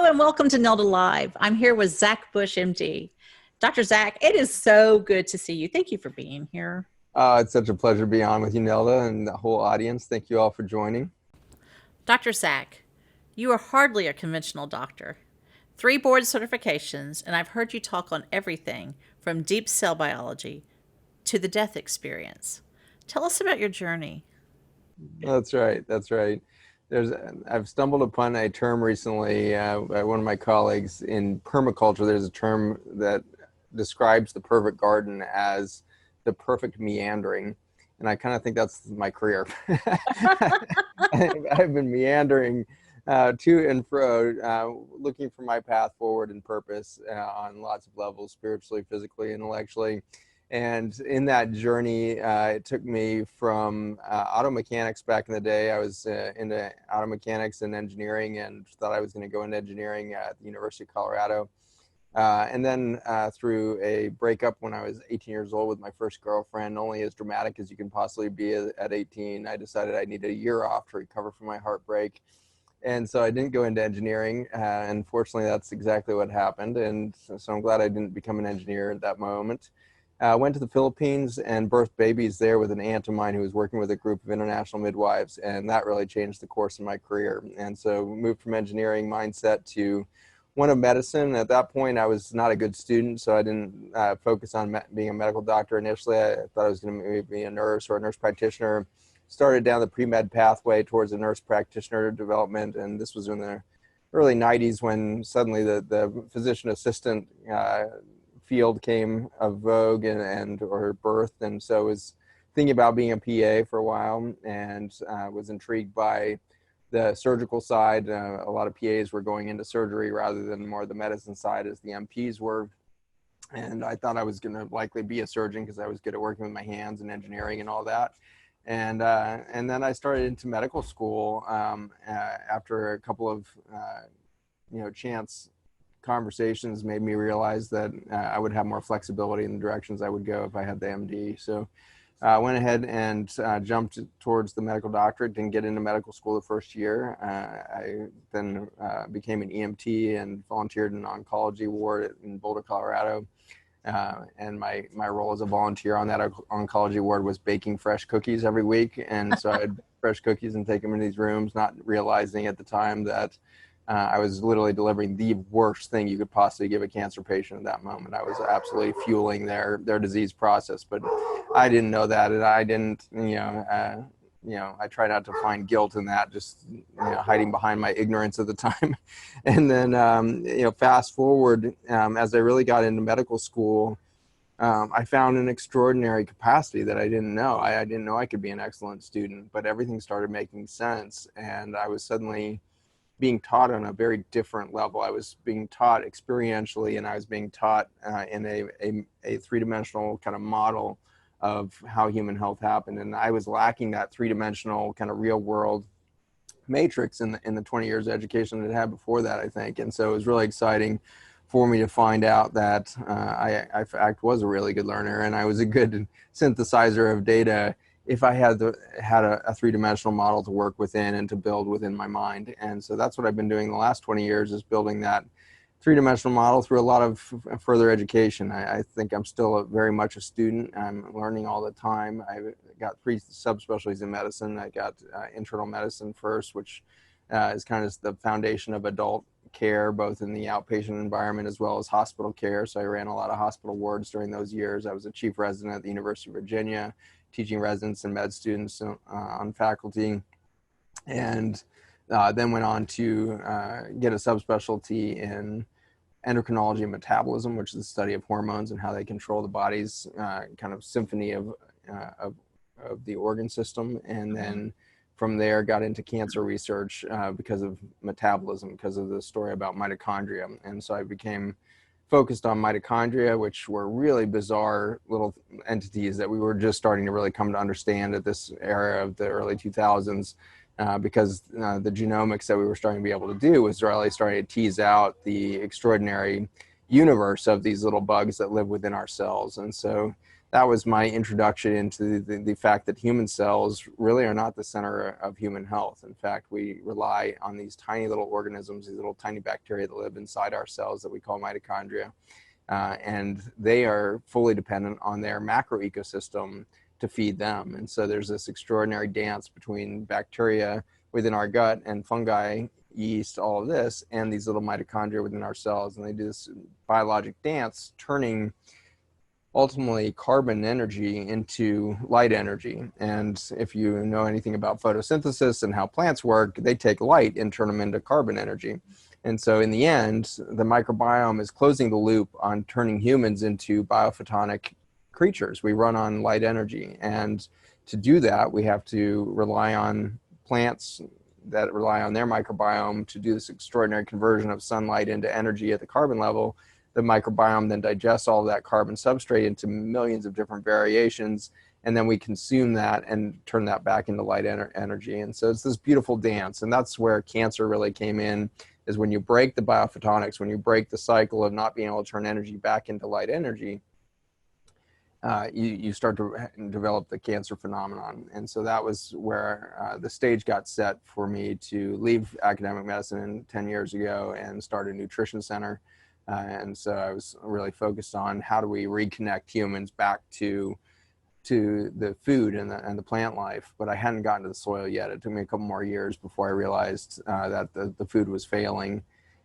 and welcome to Nelda Live. I'm here with Zach Bush, MD. Dr. Zach, it is so good to see you. Thank you for being here. It's such a pleasure to be on with you, Nelda, and the whole audience. Thank you all for joining. Dr. Zach, you are hardly a conventional doctor. 3 board certifications, and I've heard you talk on everything from deep cell biology to the death experience. Tell us about your journey. That's right. That's right. I've stumbled upon a term recently by one of my colleagues in permaculture. There's a term that describes the perfect garden as the perfect meandering. And I kind of think that's my career. I've been meandering to and fro, looking for my path forward and purpose on lots of levels, spiritually, physically, intellectually. And in that journey, it took me from auto mechanics back in the day. I was into auto mechanics and engineering and thought I was going to go into engineering at the University of Colorado. And then through a breakup when I was 18 years old with my first girlfriend, only as dramatic as you can possibly be at 18, I decided I needed a year off to recover from my heartbreak. And so I didn't go into engineering. And fortunately, that's exactly what happened. And so I'm glad I didn't become an engineer at that moment. Went to the Philippines and birthed babies there with an aunt of mine who was working with a group of international midwives. And that really changed the course of my career. And so moved from engineering mindset to one of medicine. At that point, I was not a good student, so I didn't focus on being a medical doctor initially. I thought I was going to be a nurse or a nurse practitioner. Started down the pre-med pathway towards a nurse practitioner development. And this was in the early 90s when suddenly the physician assistant field came of vogue or birthed, and so I was thinking about being a PA for a while, and was intrigued by the surgical side. A lot of PAs were going into surgery rather than more the medicine side as the MPs were, and I thought I was going to likely be a surgeon because I was good at working with my hands and engineering and all that. And then I started into medical school after a couple of chance conversations made me realize that I would have more flexibility in the directions I would go if I had the MD. So I went ahead and jumped towards the medical doctorate. Didn't get into medical school the first year. I then became an EMT and volunteered in an oncology ward in Boulder, Colorado. And my role as a volunteer on that oncology ward was baking fresh cookies every week. And so I'd fresh cookies and take them into these rooms, not realizing at the time that I was literally delivering the worst thing you could possibly give a cancer patient at that moment. I was absolutely fueling their disease process, but I didn't know that, and I didn't, I try not to find guilt in that, just hiding behind my ignorance at the time. And then, fast forward, as I really got into medical school, I found an extraordinary capacity that I didn't know. I didn't know I could be an excellent student, but everything started making sense, and I was suddenly being taught on a very different level. I was being taught experientially, and I was being taught in a three-dimensional kind of model of how human health happened. And I was lacking that three-dimensional kind of real world matrix in the 20 years of education that I had before that, I think. And so it was really exciting for me to find out that I in fact was a really good learner, and I was a good synthesizer of data if I had a three-dimensional model to work within and to build within my mind. And so that's what I've been doing the last 20 years, is building that three-dimensional model through a lot of further education. I think I'm still very much a student. I'm learning all the time. I've got 3 subspecialties in medicine. I got internal medicine first, which is kind of the foundation of adult care, both in the outpatient environment as well as hospital care. So I ran a lot of hospital wards during those years. I was a chief resident at the University of Virginia, teaching residents and med students on faculty, and then went on to get a subspecialty in endocrinology and metabolism, which is the study of hormones and how they control the body's kind of symphony of the organ system. And then from there got into cancer research because of metabolism, because of the story about mitochondria. And so I became focused on mitochondria, which were really bizarre little entities that we were just starting to really come to understand at this era of the early 2000s, because the genomics that we were starting to be able to do was really starting to tease out the extraordinary universe of these little bugs that live within our cells. And so that was my introduction into the fact that human cells really are not the center of human health. In fact, we rely on these tiny little organisms, these little tiny bacteria that live inside our cells that we call mitochondria. And they are fully dependent on their macro ecosystem to feed them. And so there's this extraordinary dance between bacteria within our gut and fungi, yeast, all of this, and these little mitochondria within our cells. And they do this biologic dance, turning ultimately carbon energy into light energy. And if you know anything about photosynthesis and how plants work, they take light and turn them into carbon energy. And so in the end, the microbiome is closing the loop on turning humans into biophotonic creatures. We run on light energy. And to do that, we have to rely on plants that rely on their microbiome to do this extraordinary conversion of sunlight into energy at the carbon level. The microbiome then digests all of that carbon substrate into millions of different variations, and then we consume that and turn that back into light energy. And so it's this beautiful dance, and that's where cancer really came in, is when you break the biophotonics, when you break the cycle of not being able to turn energy back into light energy, you start to develop the cancer phenomenon. And so that was where the stage got set for me to leave academic medicine 10 years ago and start a nutrition center. And so I was really focused on how do we reconnect humans back to the food and the plant life. But I hadn't gotten to the soil yet. It took me a couple more years before I realized that the food was failing.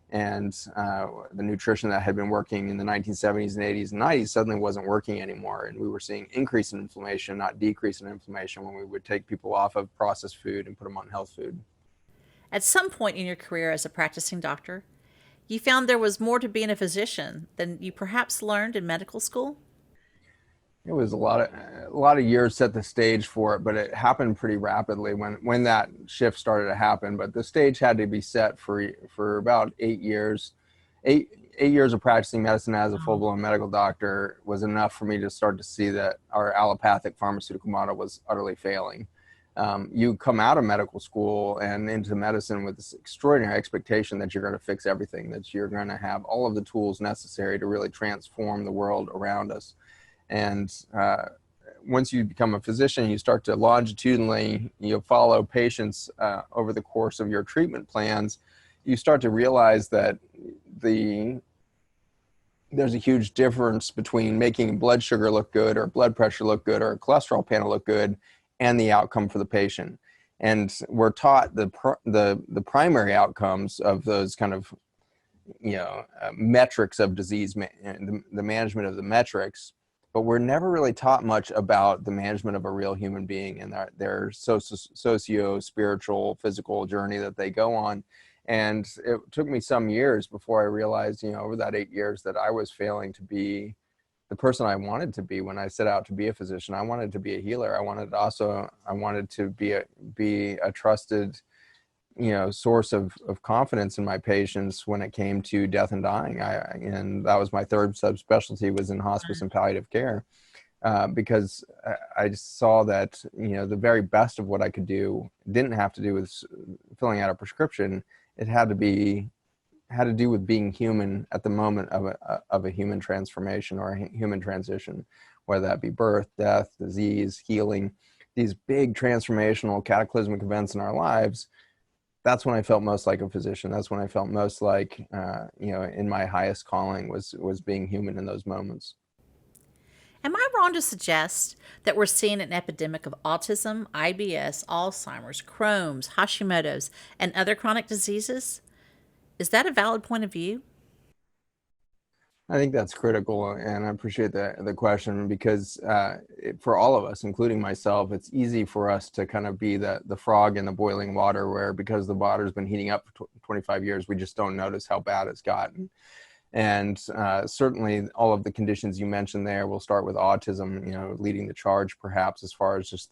And the nutrition that had been working in the 1970s and 80s and 90s suddenly wasn't working anymore. And we were seeing increase in inflammation, not decrease in inflammation, when we would take people off of processed food and put them on health food. At some point in your career as a practicing doctor, you found there was more to being a physician than you perhaps learned in medical school? It was a lot of years set the stage for it, but it happened pretty rapidly when that shift started to happen. But the stage had to be set for about 8 years. Eight years of practicing medicine as a full-blown medical doctor was enough for me to start to see that our allopathic pharmaceutical model was utterly failing. You come out of medical school and into medicine with this extraordinary expectation that you're going to fix everything, that you're going to have all of the tools necessary to really transform the world around us. And once you become a physician, you start to longitudinally, follow patients over the course of your treatment plans. You start to realize that there's a huge difference between making blood sugar look good or blood pressure look good or a cholesterol panel look good and the outcome for the patient. And we're taught the primary outcomes of those kind of metrics of disease, the management of the metrics, but we're never really taught much about the management of a real human being and their socio-spiritual, physical journey that they go on. And it took me some years before I realized, over that 8 years, that I was failing to be the person I wanted to be when I set out to be a physician. I wanted to be a healer. I wanted to be a trusted, source of confidence in my patients when it came to death and dying. And that was my third subspecialty, was in hospice and palliative care, because I just saw that, the very best of what I could do didn't have to do with filling out a prescription. It had to do with being human at the moment of a human transformation or a human transition, whether that be birth, death, disease, healing, these big transformational cataclysmic events in our lives. That's when I felt most like a physician. That's when I felt most like, in my highest calling was being human in those moments. Am I wrong to suggest that we're seeing an epidemic of autism, IBS, Alzheimer's, Crohn's, Hashimoto's, and other chronic diseases? Is that a valid point of view? I think that's critical, and I appreciate the question, because for all of us, including myself, it's easy for us to kind of be the frog in the boiling water, where because the water's been heating up for 25 years, we just don't notice how bad it's gotten. And certainly all of the conditions you mentioned there, will start with autism, leading the charge perhaps, as far as just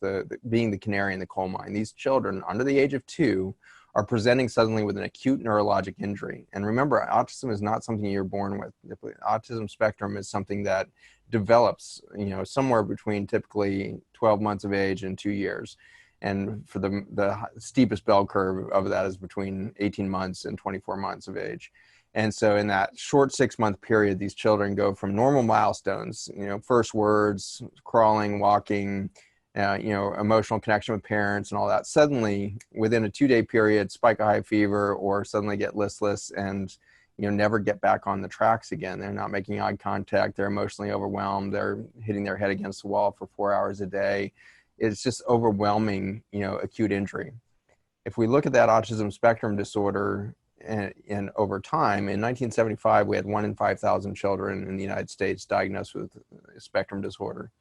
being the canary in the coal mine. These children under the age of 2 are presenting suddenly with an acute neurologic injury. And remember, autism is not something you're born with. The autism spectrum is something that develops, somewhere between typically 12 months of age and 2 years. And for the steepest bell curve of that is between 18 months and 24 months of age. And so in that short 6-month period, these children go from normal milestones, first words, crawling, walking, emotional connection with parents and all that. Suddenly, within a 2-day period, spike a high fever or suddenly get listless and, never get back on the tracks again. They're not making eye contact. They're emotionally overwhelmed. They're hitting their head against the wall for 4 hours a day. It's just overwhelming, acute injury. If we look at that autism spectrum disorder and over time, in 1975, we had 1 in 5,000 children in the United States diagnosed with spectrum disorder.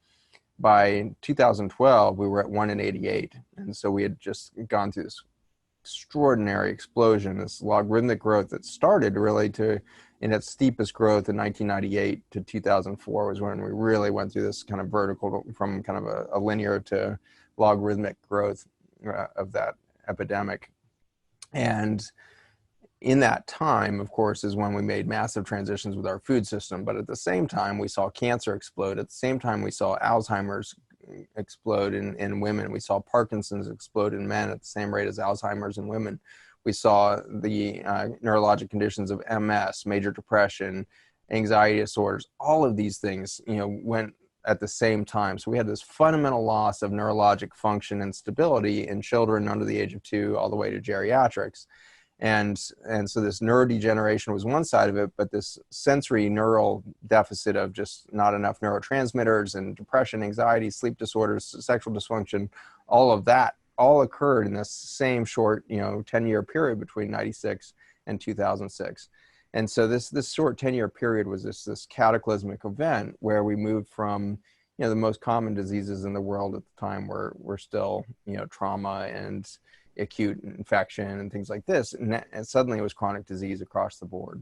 By 2012, we were at 1 in 88. And so we had just gone through this extraordinary explosion, this logarithmic growth that started really in its steepest growth in 1998 to 2004 was when we really went through this kind of vertical from kind of a linear to logarithmic growth of that epidemic. And in that time, of course, is when we made massive transitions with our food system. But at the same time, we saw cancer explode. At the same time, we saw Alzheimer's explode in women. We saw Parkinson's explode in men at the same rate as Alzheimer's in women. We saw the neurologic conditions of MS, major depression, anxiety disorders, all of these things, went at the same time. So we had this fundamental loss of neurologic function and stability in children under the age of 2 all the way to geriatrics. And so this neurodegeneration was one side of it, but this sensory neural deficit of just not enough neurotransmitters and depression, anxiety, sleep disorders, sexual dysfunction, all of that all occurred in this same short, 10-year period between 96 and 2006. And so this short 10-year period was this cataclysmic event where we moved from, the most common diseases in the world at the time were still, trauma and acute infection and things like this. And suddenly it was chronic disease across the board.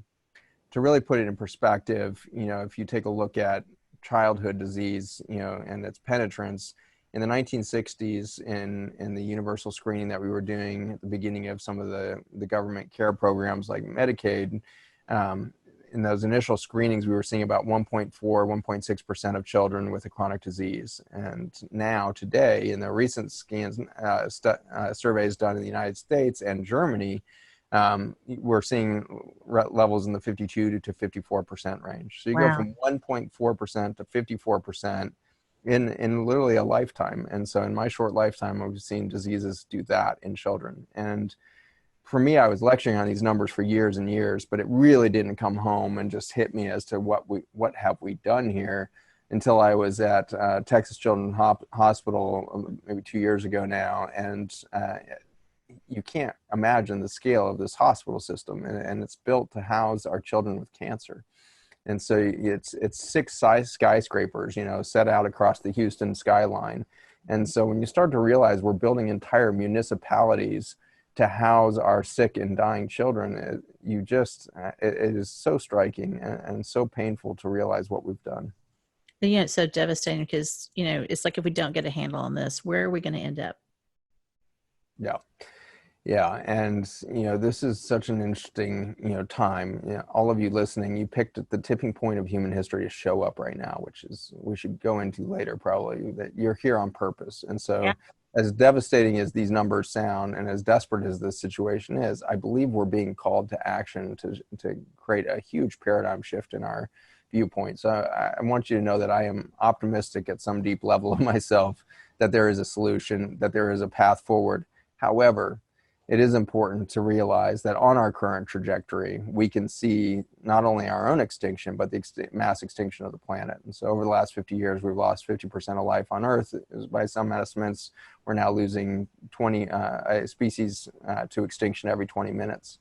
To really put it in perspective, if you take a look at childhood disease, and its penetrance, in the 1960s in the universal screening that we were doing at the beginning of some of the government care programs like Medicaid, in those initial screenings, we were seeing about 1.4, 1.6% of children with a chronic disease. And now, today, in the recent scans, surveys done in the United States and Germany, we're seeing levels in the 52 to 54% range. So you go from 1.4% to 54% in literally a lifetime. And so in my short lifetime, I've seen diseases do that in children. And for me, I was lecturing on these numbers for years and years, but it really didn't come home and just hit me as to what have we done here until I was at Texas Children's Hospital maybe 2 years ago now. And you can't imagine the scale of this hospital system, and it's built to house our children with cancer. And so it's 6 skyscrapers, set out across the Houston skyline. And so when you start to realize we're building entire municipalities to house our sick and dying children, it is so striking and so painful to realize what we've done. It's so devastating because, it's like if we don't get a handle on this, where are we going to end up? Yeah. And, this is such an interesting, time. All of you listening, you picked at the tipping point of human history to show up right now, which is, we should go into later probably, that you're here on purpose. And so as devastating as these numbers sound and as desperate as this situation is, I believe we're being called to action to create a huge paradigm shift in our viewpoint. So I want you to know that I am optimistic at some deep level of myself that there is a solution, that there is a path forward. However, it is important to realize that on our current trajectory, we can see not only our own extinction, but the mass extinction of the planet. And so over the last 50 years, we've lost 50% of life on Earth. By some estimates, we're now losing 20 species to extinction every 20 minutes.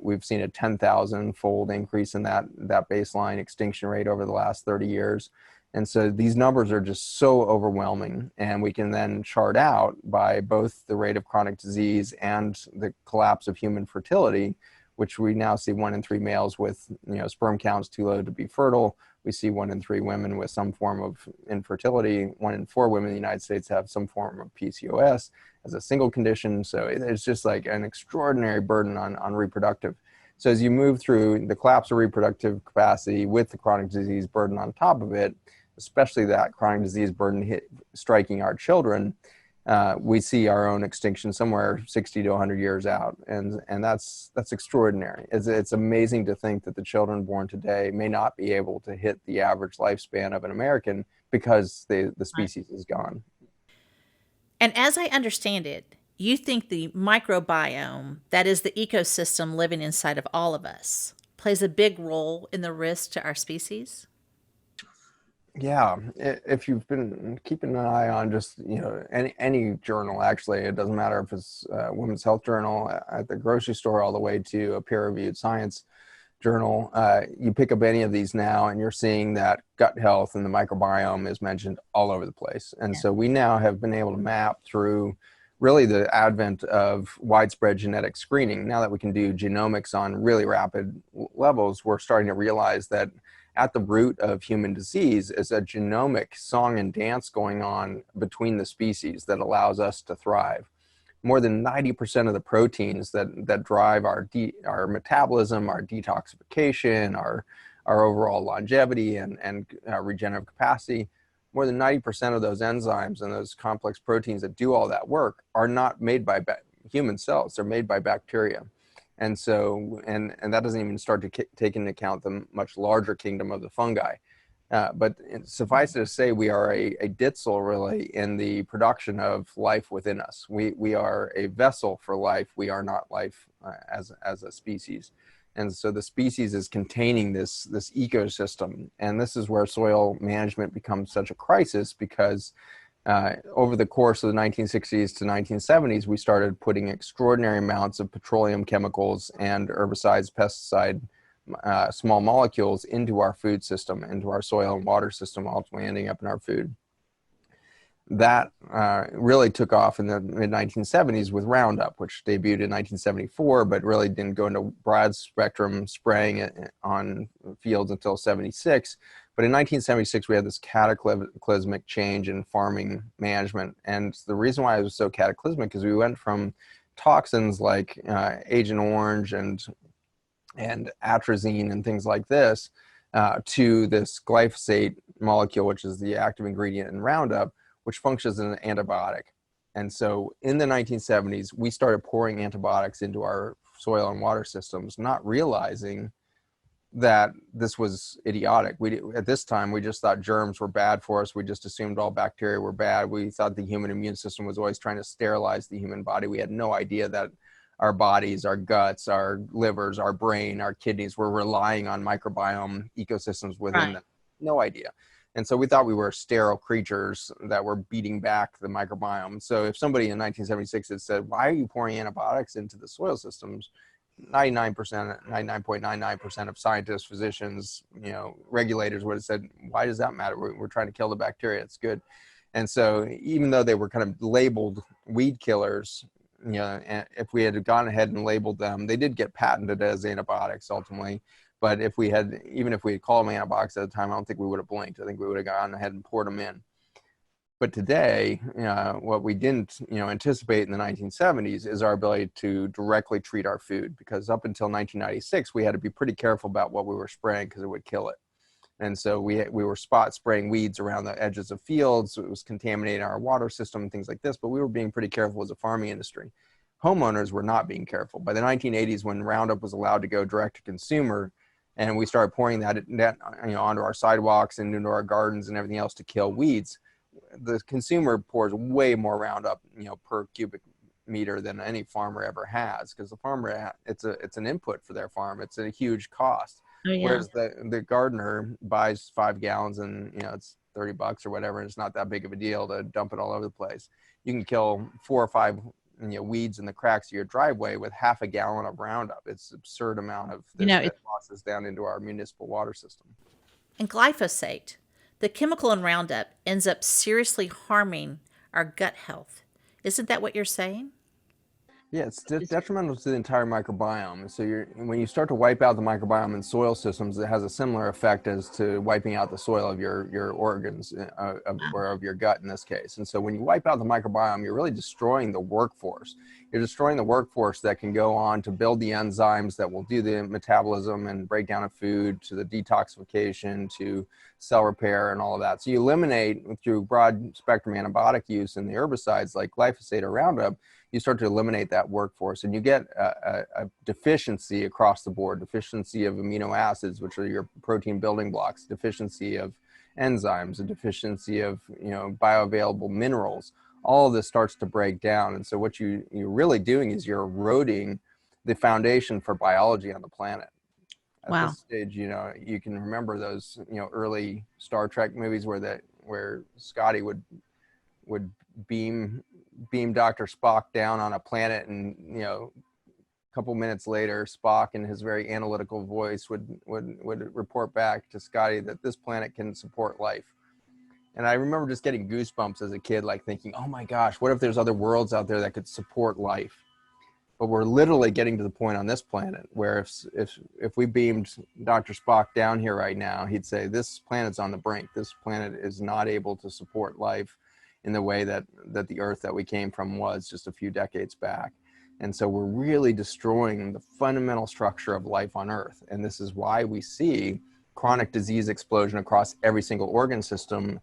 We've seen a 10,000-fold increase in that baseline extinction rate over the last 30 years. And so these numbers are just so overwhelming, and we can then chart out by both the rate of chronic disease and the collapse of human fertility, which we now see 1 in 3 males with sperm counts too low to be fertile. We see 1 in 3 women with some form of infertility. 1 in 4 women in the United States have some form of PCOS as a single condition. So it's just like an extraordinary burden on reproductive. So as you move through the collapse of reproductive capacity with the chronic disease burden on top of it, especially that chronic disease burden striking our children, we see our own extinction somewhere 60 to 100 years out, and that's extraordinary. It's amazing to think that the children born today may not be able to hit the average lifespan of an American because the Right. species is gone. And as I understand it, you think the microbiome, that is the ecosystem living inside of all of us, plays a big role in the risk to our species? Yeah, if you've been keeping an eye on just any journal, actually, it doesn't matter if it's Women's Health Journal at the grocery store all the way to a peer-reviewed science journal. You pick up any of these now, and you're seeing that gut health and the microbiome is mentioned all over the place. And Yeah. so we now have been able to map through really the advent of widespread genetic screening. Now that we can do genomics on really rapid levels, we're starting to realize that at the root of human disease is a genomic song and dance going on between the species that allows us to thrive. More than 90% of the proteins that drive our metabolism, our detoxification, our overall longevity and regenerative capacity, more than 90% of those enzymes and those complex proteins that do all that work are not made by human cells. They're made by bacteria. And so, and that doesn't even start to take into account the much larger kingdom of the fungi. But suffice it to say, we are a ditzel really in the production of life within us. We are a vessel for life. We are not life as a species. And so the species is containing this ecosystem. And this is where soil management becomes such a crisis, because over the course of the 1960s to 1970s, we started putting extraordinary amounts of petroleum chemicals and herbicides, pesticide, small molecules into our food system, into our soil and water system, ultimately ending up in our food. That really took off in the mid 1970s with Roundup, which debuted in 1974, but really didn't go into broad spectrum spraying on fields until 76. But in 1976, we had this cataclysmic change in farming management. And the reason why it was so cataclysmic is we went from toxins like Agent Orange and atrazine and things like this to this glyphosate molecule, which is the active ingredient in Roundup, which functions as an antibiotic. And so in the 1970s, we started pouring antibiotics into our soil and water systems, not realizing that this was idiotic. At this time, we just thought germs were bad for us. We just assumed all bacteria were bad. We thought the human immune system was always trying to sterilize the human body. We had no idea that our bodies, our guts, our livers, our brain, our kidneys were relying on microbiome ecosystems within Right. them. No idea. And so we thought we were sterile creatures that were beating back the microbiome. So if somebody in 1976 had said, why are you pouring antibiotics into the soil systems? 99%, 99.99% of scientists, physicians, regulators would have said, why does that matter? We're trying to kill the bacteria. It's good. And so even though they were kind of labeled weed killers, if we had gone ahead and labeled them, they did get patented as antibiotics ultimately. But even if we had called them antibiotics at the time, I don't think we would have blinked. I think we would have gone ahead and poured them in. But today, what we didn't, anticipate in the 1970s is our ability to directly treat our food, because up until 1996, we had to be pretty careful about what we were spraying because it would kill it. And so we were spot spraying weeds around the edges of fields. It was contaminating our water system and things like this, but we were being pretty careful as a farming industry. Homeowners were not being careful. By the 1980s, when Roundup was allowed to go direct to consumer, and we started pouring that onto our sidewalks and into our gardens and everything else to kill weeds, the consumer pours way more Roundup, per cubic meter than any farmer ever has, because the farmer, it's an input for their farm. It's a huge cost. Oh, yeah. Whereas the gardener buys 5 gallons and it's $30 or whatever, and it's not that big of a deal to dump it all over the place. You can kill 4 or 5 weeds in the cracks of your driveway with half a gallon of Roundup. It's an absurd amount of You this know, that losses down into our municipal water system. and glyphosate, the chemical in Roundup, ends up seriously harming our gut health. Isn't that what you're saying? Yeah, it's Is- detrimental to the entire microbiome. So when you start to wipe out the microbiome in soil systems, it has a similar effect as to wiping out the soil of your organs or of your gut in this case. And so when you wipe out the microbiome, you're really destroying the workforce. You're destroying the workforce that can go on to build the enzymes that will do the metabolism and breakdown of food, to the detoxification, to cell repair and all of that. So you eliminate, through broad spectrum antibiotic use and the herbicides like glyphosate or Roundup, you start to eliminate that workforce, and you get a deficiency across the board, deficiency of amino acids, which are your protein building blocks, deficiency of enzymes, a deficiency of bioavailable minerals. All of this starts to break down. And so what you're really doing is you're eroding the foundation for biology on the planet. At Wow. this stage, you can remember those, early Star Trek movies where Scotty would beam Dr. Spock down on a planet, and a couple minutes later, Spock, in his very analytical voice, would report back to Scotty that this planet can support life. And I remember just getting goosebumps as a kid, like thinking, oh my gosh, what if there's other worlds out there that could support life? But we're literally getting to the point on this planet where if we beamed Dr. Spock down here right now, he'd say, this planet's on the brink. This planet is not able to support life in the way that the Earth that we came from was just a few decades back. And so we're really destroying the fundamental structure of life on Earth. And this is why we see chronic disease explosion across every single organ system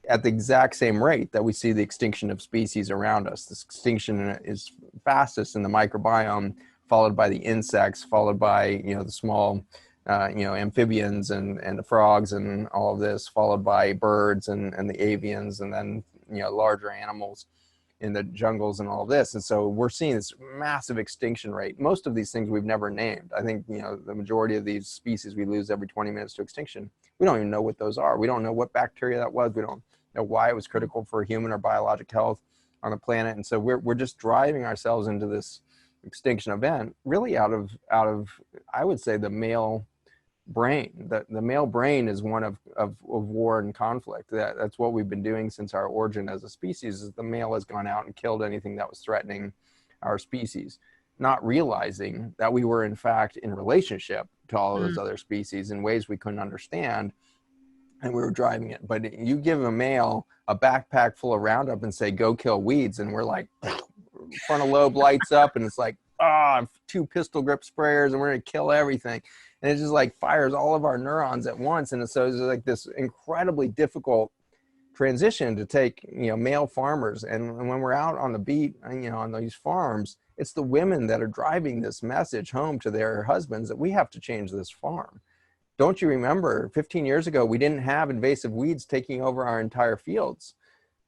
at the exact same rate that we see the extinction of species around us. This extinction is fastest in the microbiome, followed by the insects, followed by the small amphibians and the frogs and all of this, followed by birds and the avians, and then larger animals in the jungles and all of this. And so we're seeing this massive extinction rate. Most of these things we've never named. I think the majority of these species we lose every 20 minutes to extinction. We don't even know what those are. We don't know what bacteria that was. We don't know why it was critical for human or biologic health on the planet. And so we're just driving ourselves into this extinction event, really out of I would say the male brain. The male brain is one of war and conflict. That's what we've been doing since our origin as a species. Is the male has gone out and killed anything that was threatening our species, not realizing that we were in fact in relationship to all of those other species in ways we couldn't understand, and we were driving it. But you give a male a backpack full of Roundup and say, go kill weeds, and we're like, frontal lobe lights up, and it's like, 2 pistol grip sprayers, and we're gonna kill everything. And it just like fires all of our neurons at once. And so it's like this incredibly difficult transition to take, male farmers. And when we're out on the beat, on these farms, it's the women that are driving this message home to their husbands that we have to change this farm. Don't you remember 15 years ago, we didn't have invasive weeds taking over our entire fields.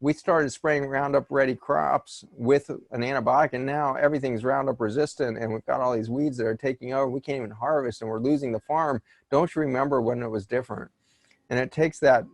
We started spraying Roundup ready crops with an antibiotic, and now everything's Roundup resistant, and we've got all these weeds that are taking over. We can't even harvest, and we're losing the farm. Don't you remember when it was different? And it takes that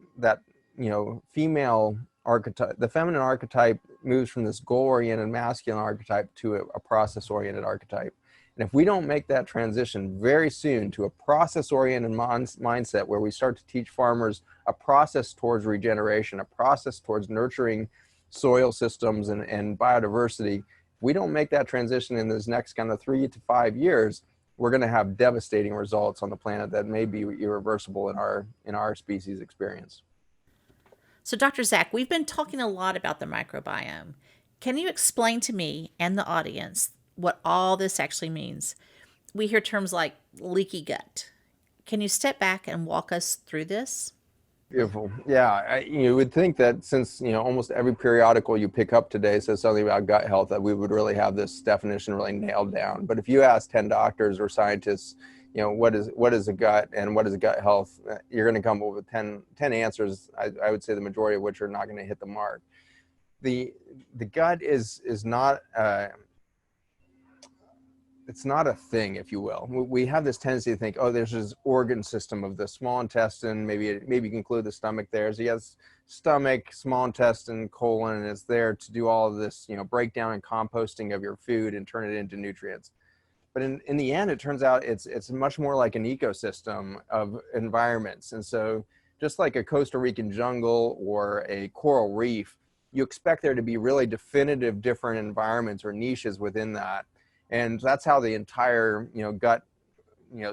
female archetype. The feminine archetype moves from this goal-oriented masculine archetype to a process-oriented archetype. And if we don't make that transition very soon to a process-oriented mindset, where we start to teach farmers a process towards regeneration, a process towards nurturing soil systems and biodiversity, if we don't make that transition in this next kind of 3 to 5 years, we're going to have devastating results on the planet that may be irreversible in our species experience. So, Dr. Zach, we've been talking a lot about the microbiome. Can you explain to me and the audience what all this actually means? We hear terms like leaky gut. Can you step back and walk us through this? Beautiful. Yeah, you would think that since almost every periodical you pick up today says something about gut health, that we would really have this definition really nailed down. But if you ask 10 doctors or scientists, what is a gut and what is a gut health, you're going to come up with 10 answers. I would say the majority of which are not going to hit the mark. The gut is not. It's not a thing, if you will. We have this tendency to think, there's this organ system of the small intestine. Maybe you can include the stomach there. So yes, stomach, small intestine, colon, and it's there to do all of this, breakdown and composting of your food and turn it into nutrients. But in the end, it turns out it's much more like an ecosystem of environments. And so just like a Costa Rican jungle or a coral reef, you expect there to be really definitive different environments or niches within that. And that's how the entire, gut,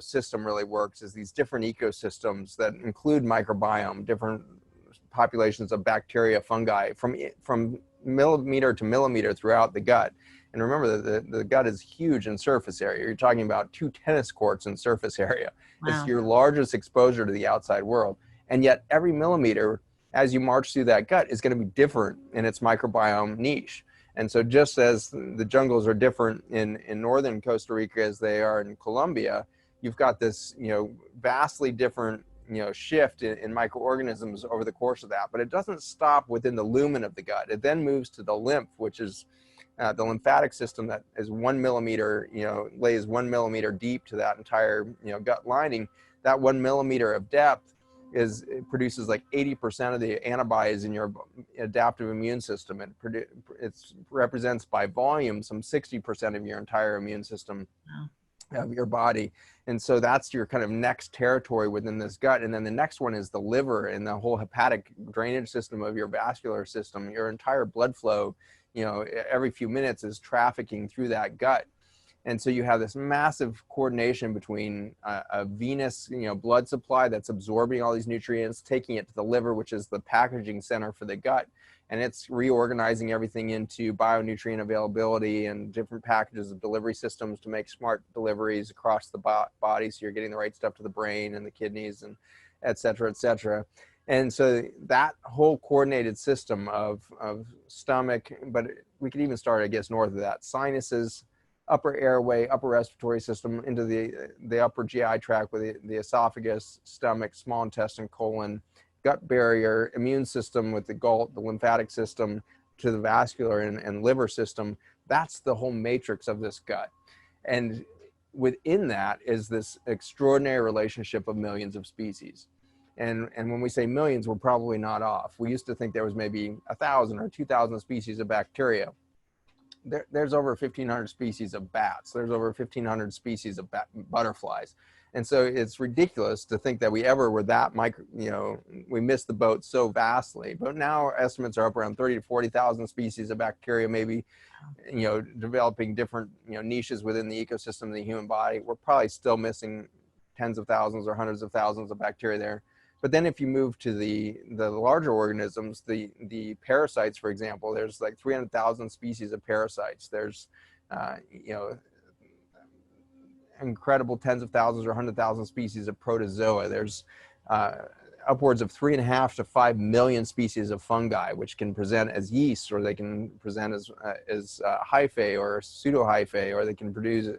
system really works, is these different ecosystems that include microbiome, different populations of bacteria, fungi, from millimeter to millimeter throughout the gut. And remember that the gut is huge in surface area. You're talking about 2 tennis courts in surface area. It's Wow. your largest exposure to the outside world. And yet every millimeter, as you march through that gut, is going to be different in its microbiome niche. And so just as the jungles are different in northern Costa Rica as they are in Colombia, you've got this, vastly different, shift in microorganisms over the course of that. But it doesn't stop within the lumen of the gut. It then moves to the lymph, which is the lymphatic system that is 1 millimeter, lays 1 millimeter deep to that entire, gut lining. That 1 millimeter of depth it produces like 80% of the antibodies in your adaptive immune system. It represents by volume some 60% of your entire immune system. Wow. Of your body. And so that's your kind of next territory within this gut. And then the next one is the liver and the whole hepatic drainage system of your vascular system. Your entire blood flow, every few minutes is trafficking through that gut. And so you have this massive coordination between a venous, blood supply that's absorbing all these nutrients, taking it to the liver, which is the packaging center for the gut. And it's reorganizing everything into bionutrient availability and different packages of delivery systems to make smart deliveries across the body. So you're getting the right stuff to the brain and the kidneys and et cetera, et cetera. And so that whole coordinated system of stomach, but we could even start, I guess, north of that, sinuses, upper airway, upper respiratory system, into the upper GI tract with the esophagus, stomach, small intestine, colon, gut barrier, immune system with the gullet, the lymphatic system, to the vascular and liver system. That's the whole matrix of this gut. And within that is this extraordinary relationship of millions of species. And when we say millions, we're probably not off. We used to think there was maybe 1,000 or 2,000 species of bacteria. There's over 1,500 species of bats. There's over 1,500 species of butterflies. And so it's ridiculous to think that we ever were that we missed the boat so vastly. But now our estimates are up around 30 to 40,000 species of bacteria, maybe, developing different, niches within the ecosystem of the human body. We're probably still missing tens of thousands or hundreds of thousands of bacteria there. But then if you move to the larger organisms, the parasites, for example, there's like 300,000 species of parasites. There's, incredible tens of thousands or 100,000 species of protozoa. There's upwards of 3.5 to 5 million species of fungi, which can present as yeast, or they can present as hyphae or pseudohyphae, or they can produce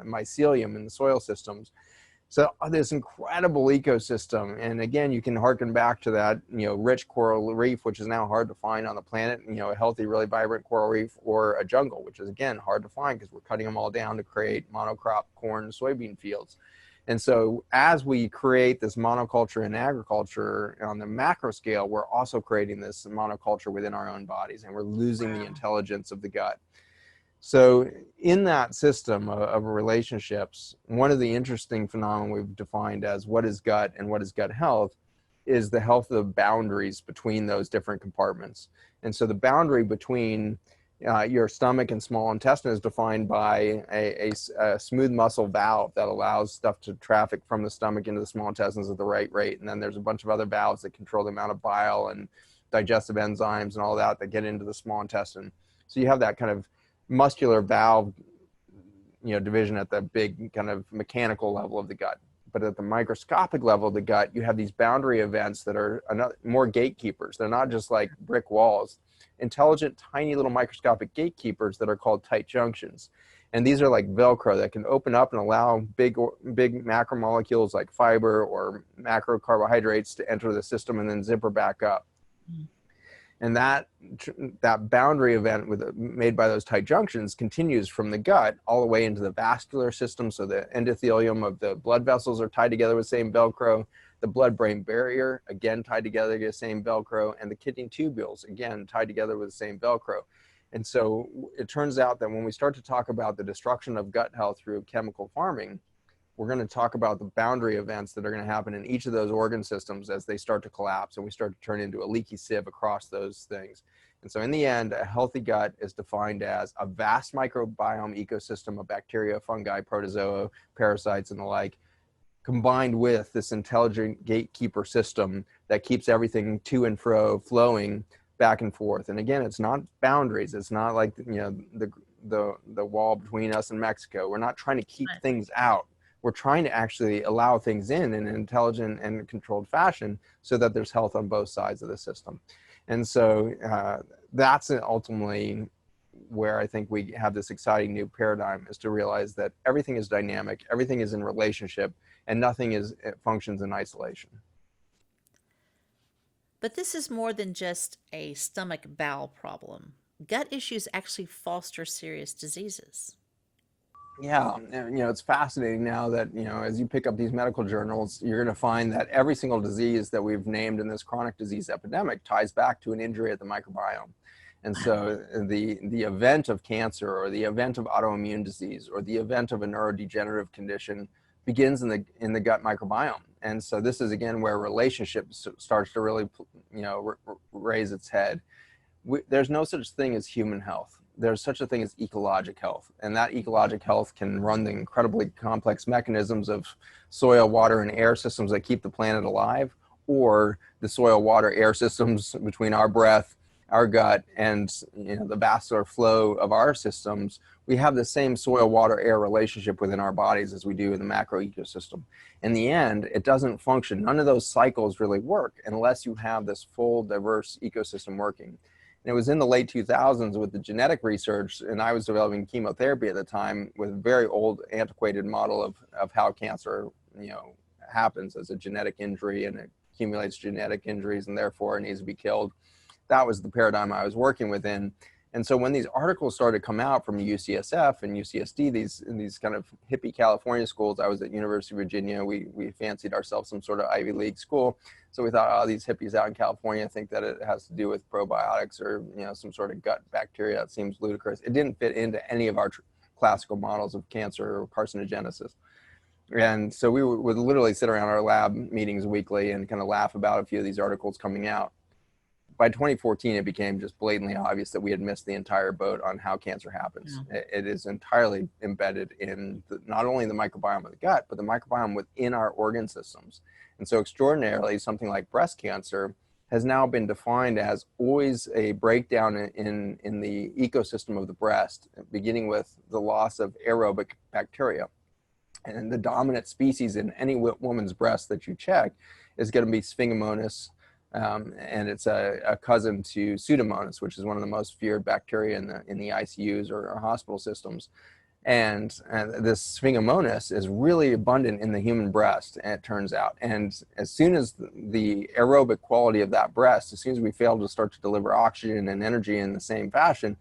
mycelium in the soil systems. So this incredible ecosystem. And again, you can harken back to that, rich coral reef, which is now hard to find on the planet, a healthy, really vibrant coral reef, or a jungle, which is again hard to find because we're cutting them all down to create monocrop corn and soybean fields. And so as we create this monoculture in agriculture on the macro scale, we're also creating this monoculture within our own bodies, and we're losing the intelligence of the gut. So in that system of relationships, one of the interesting phenomena we've defined as what is gut and what is gut health is the health of boundaries between those different compartments. And so the boundary between your stomach and small intestine is defined by a smooth muscle valve that allows stuff to traffic from the stomach into the small intestines at the right rate. And then there's a bunch of other valves that control the amount of bile and digestive enzymes and all that get into the small intestine. So you have that kind of muscular valve, division at the big kind of mechanical level of the gut. But at the microscopic level of the gut, you have these boundary events that are more gatekeepers. They're not just like brick walls. Intelligent, tiny little microscopic gatekeepers that are called tight junctions. And these are like Velcro that can open up and allow big macromolecules like fiber or macro carbohydrates to enter the system and then zipper back up. And that boundary event made by those tight junctions continues from the gut all the way into the vascular system. So the endothelium of the blood vessels are tied together with the same Velcro. The blood-brain barrier, again, tied together with the same Velcro. And the kidney tubules, again, tied together with the same Velcro. And so it turns out that when we start to talk about the destruction of gut health through chemical farming, we're going to talk about the boundary events that are going to happen in each of those organ systems as they start to collapse and we start to turn into a leaky sieve across those things. And so in the end, a healthy gut is defined as a vast microbiome ecosystem of bacteria, fungi, protozoa, parasites, and the like, combined with this intelligent gatekeeper system that keeps everything to and fro flowing back and forth. And again, it's not boundaries. It's not like, the wall between us and Mexico. We're not trying to keep things out. We're trying to actually allow things in an intelligent and controlled fashion so that there's health on both sides of the system. And so that's ultimately where I think we have this exciting new paradigm, is to realize that everything is dynamic, everything is in relationship, and nothing functions in isolation. But this is more than just a stomach bowel problem. Gut issues actually foster serious diseases. Yeah, and, it's fascinating now that, as you pick up these medical journals, you're going to find that every single disease that we've named in this chronic disease epidemic ties back to an injury at the microbiome. And so the event of cancer, or the event of autoimmune disease, or the event of a neurodegenerative condition begins in the gut microbiome. And so this is, again, where relationship starts to really, raise its head. There's no such thing as human health. There's such a thing as ecologic health. And that ecologic health can run the incredibly complex mechanisms of soil, water, and air systems that keep the planet alive, or the soil, water, air systems between our breath, our gut, and the vascular flow of our systems. We have the same soil, water, air relationship within our bodies as we do in the macro ecosystem. In the end, it doesn't function. None of those cycles really work unless you have this full, diverse ecosystem working. And it was in the late 2000s with the genetic research, and I was developing chemotherapy at the time with a very old, antiquated model of how cancer, happens as a genetic injury, and it accumulates genetic injuries and therefore it needs to be killed. That was the paradigm I was working within. And so when these articles started to come out from UCSF and UCSD, these kind of hippie California schools, I was at University of Virginia, we fancied ourselves some sort of Ivy League school. So we thought, these hippies out in California think that it has to do with probiotics or, some sort of gut bacteria. That seems ludicrous. It didn't fit into any of our classical models of cancer or carcinogenesis. And so we would literally sit around our lab meetings weekly and kind of laugh about a few of these articles coming out. By 2014, it became just blatantly obvious that we had missed the entire boat on how cancer happens. Yeah. It is entirely embedded in not only the microbiome of the gut, but the microbiome within our organ systems. And so extraordinarily, something like breast cancer has now been defined as always a breakdown in the ecosystem of the breast, beginning with the loss of aerobic bacteria. And the dominant species in any woman's breast that you check is going to be Sphingomonas, and it's a cousin to Pseudomonas, which is one of the most feared bacteria in the ICUs or hospital systems. And this Sphingomonas is really abundant in the human breast, and it turns out. And as soon as the aerobic quality of that breast, as soon as we fail to start to deliver oxygen and energy in the same fashion,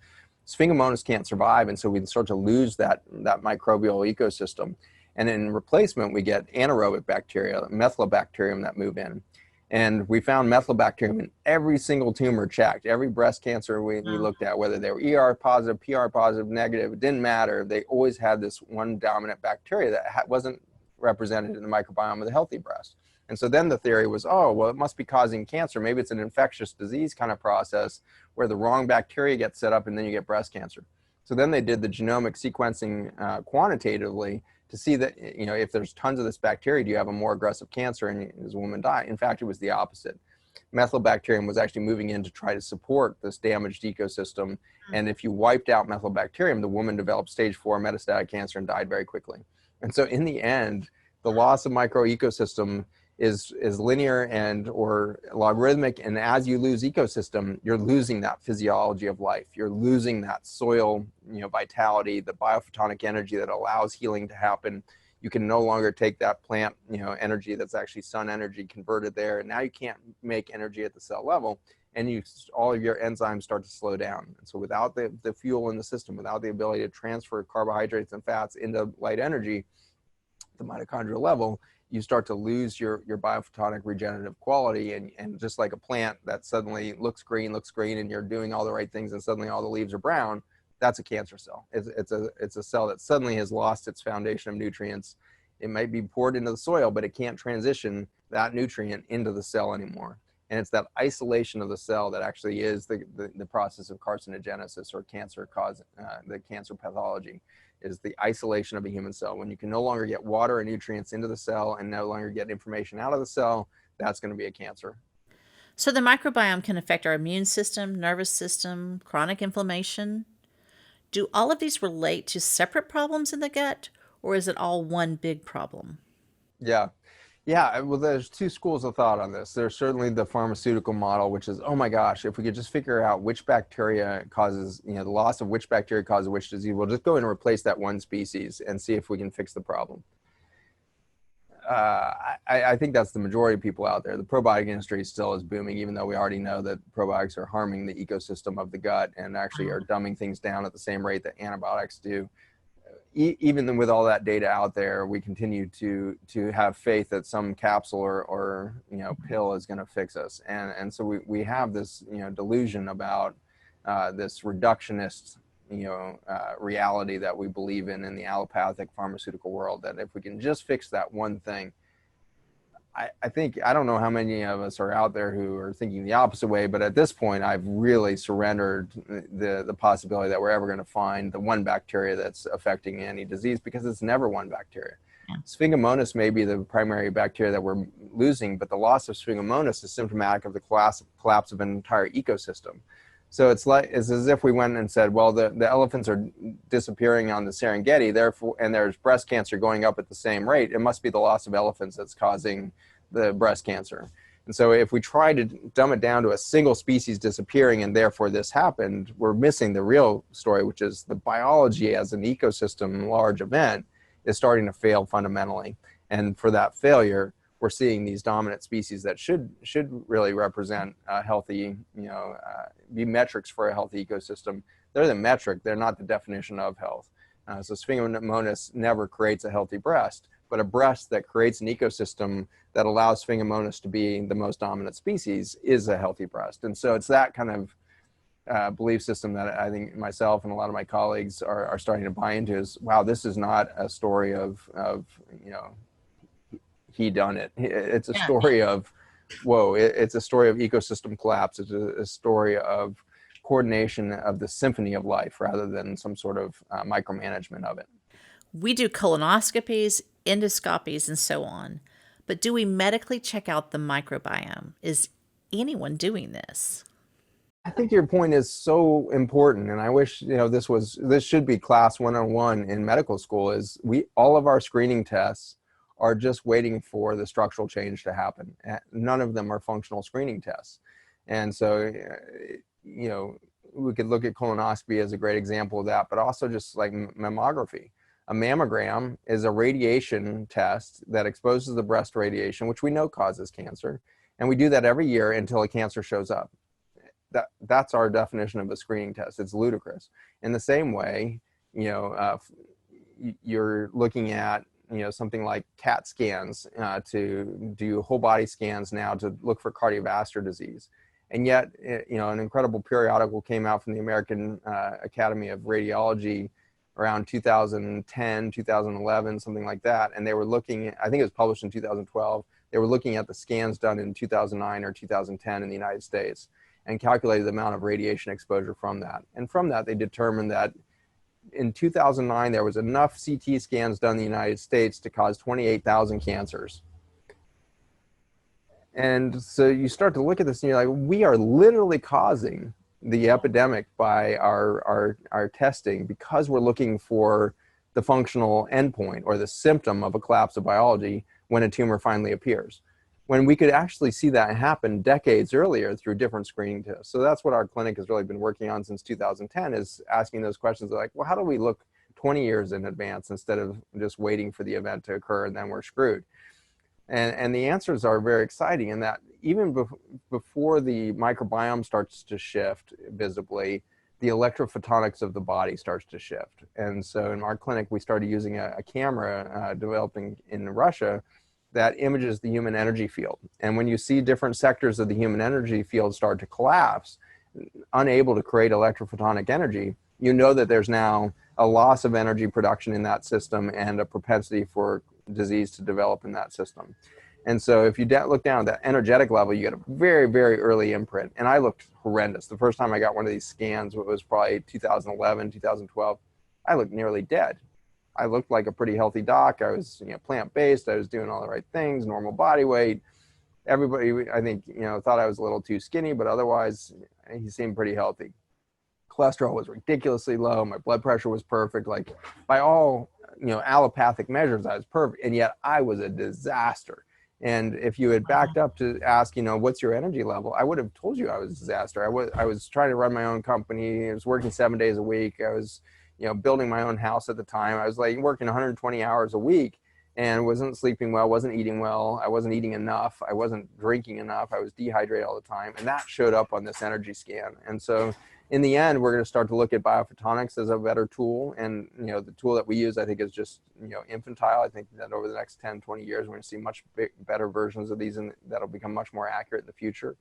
Sphingomonas can't survive, and so we start to lose that microbial ecosystem. And in replacement, we get anaerobic bacteria, methylobacterium, that move in. And we found methylobacterium in every single tumor checked. Every breast cancer we looked at, whether they were ER positive, PR positive, negative, it didn't matter. They always had this one dominant bacteria that wasn't represented in the microbiome of the healthy breast. And so then the theory was, it must be causing cancer. Maybe it's an infectious disease kind of process where the wrong bacteria gets set up and then you get breast cancer. So then they did the genomic sequencing quantitatively to see that, if there's tons of this bacteria, do you have a more aggressive cancer and does a woman die? In fact, it was the opposite. Methylobacterium was actually moving in to try to support this damaged ecosystem. And if you wiped out methylobacterium, the woman developed stage 4 metastatic cancer and died very quickly. And so in the end, the loss of microecosystem is linear and or logarithmic. And as you lose ecosystem, you're losing that physiology of life. You're losing that soil, vitality, the biophotonic energy that allows healing to happen. You can no longer take that plant, energy that's actually sun energy converted there. And now you can't make energy at the cell level, and all of your enzymes start to slow down. And so without the fuel in the system, without the ability to transfer carbohydrates and fats into light energy, the mitochondrial level, you start to lose your biophotonic regenerative quality. And just like a plant that suddenly looks green, and you're doing all the right things and suddenly all the leaves are brown, that's a cancer cell. It's a cell that suddenly has lost its foundation of nutrients. It might be poured into the soil, but it can't transition that nutrient into the cell anymore. And it's that isolation of the cell that actually is the process of carcinogenesis, or the cancer pathology, is the isolation of a human cell. When you can no longer get water and nutrients into the cell and no longer get information out of the cell, that's going to be a cancer. So the microbiome can affect our immune system, nervous system, chronic inflammation. Do all of these relate to separate problems in the gut, or is it all one big problem? Yeah. Yeah, well, there's two schools of thought on this. There's certainly the pharmaceutical model, which is, oh my gosh, if we could just figure out which bacteria causes, the loss of which bacteria causes which disease, we'll just go in and replace that one species and see if we can fix the problem. I think that's the majority of people out there. The probiotic industry still is booming, even though we already know that probiotics are harming the ecosystem of the gut and actually are dumbing things down at the same rate that antibiotics do. Even with all that data out there, we continue to have faith that some capsule or pill is going to fix us, and so we have this delusion about this reductionist reality that we believe in the allopathic pharmaceutical world, that if we can just fix that one thing. I think, I don't know how many of us are out there who are thinking the opposite way, but at this point, I've really surrendered the possibility that we're ever going to find the one bacteria that's affecting any disease, because it's never one bacteria. Yeah. Sphingomonas may be the primary bacteria that we're losing, but the loss of Sphingomonas is symptomatic of the collapse of an entire ecosystem. So it's as if we went and said, well, the elephants are disappearing on the Serengeti, therefore, and there's breast cancer going up at the same rate. It must be the loss of elephants that's causing the breast cancer. And so if we try to dumb it down to a single species disappearing and therefore this happened, we're missing the real story, which is the biology as an ecosystem large event is starting to fail fundamentally. And for that failure, we're seeing these dominant species that should really represent a healthy, be metrics for a healthy ecosystem. They're the metric, they're not the definition of health. So Sphingomonas never creates a healthy breast, but a breast that creates an ecosystem that allows Sphingomonas to be the most dominant species is a healthy breast. And so it's that kind of belief system that I think myself and a lot of my colleagues are starting to buy into, is, wow, this is not a story of he done it. It's a story of, whoa, it's a story of ecosystem collapse. It's a story of coordination of the symphony of life rather than some sort of micromanagement of it. We do colonoscopies, endoscopies, and so on. But do we medically check out the microbiome? Is anyone doing this? I think your point is so important, and I wish this should be class 101 in medical school. Is all of our screening tests are just waiting for the structural change to happen. None of them are functional screening tests. And so, we could look at colonoscopy as a great example of that, but also just like mammography. A mammogram is a radiation test that exposes the breast to radiation, which we know causes cancer. And we do that every year until a cancer shows up. That's our definition of a screening test. It's ludicrous. In the same way, you're looking at something like CAT scans to do whole body scans now to look for cardiovascular disease. And yet, an incredible periodical came out from the American Academy of Radiology around 2010, 2011, something like that. And they were looking, I think it was published in 2012, they were looking at the scans done in 2009 or 2010 in the United States and calculated the amount of radiation exposure from that. And from that, they determined that in 2009, there was enough CT scans done in the United States to cause 28,000 cancers. And so you start to look at this and you're like, we are literally causing the epidemic by our testing, because we're looking for the functional endpoint or the symptom of a collapse of biology when a tumor finally appears, when we could actually see that happen decades earlier through different screening tests. So that's what our clinic has really been working on since 2010, is asking those questions like, well, how do we look 20 years in advance instead of just waiting for the event to occur and then we're screwed? And the answers are very exciting in that even before the microbiome starts to shift visibly, the electrophotonics of the body starts to shift. And so in our clinic, we started using a camera developing in Russia that images the human energy field. And when you see different sectors of the human energy field start to collapse, unable to create electrophotonic energy, you know that there's now a loss of energy production in that system and a propensity for disease to develop in that system. And so if you look down at that energetic level, you get a very, very early imprint. And I looked horrendous. The first time I got one of these scans, it was probably 2011, 2012. I looked nearly dead. I looked like a pretty healthy doc. I was, plant-based. I was doing all the right things, normal body weight. Everybody, I think, thought I was a little too skinny, but otherwise he seemed pretty healthy. Cholesterol was ridiculously low. My blood pressure was perfect. Like by all, allopathic measures, I was perfect. And yet I was a disaster. And if you had backed up to ask, what's your energy level, I would have told you I was a disaster. I was trying to run my own company. I was working 7 days a week. I was, building my own house at the time. I was like working 120 hours a week and wasn't sleeping well, wasn't eating well. I wasn't eating enough. I wasn't drinking enough. I was dehydrated all the time. And that showed up on this energy scan. And so in the end, we're going to start to look at biophotonics as a better tool. And, the tool that we use, I think, is just, infantile. I think that over the next 10, 20 years, we're going to see much better versions of these and that'll become much more accurate in the future.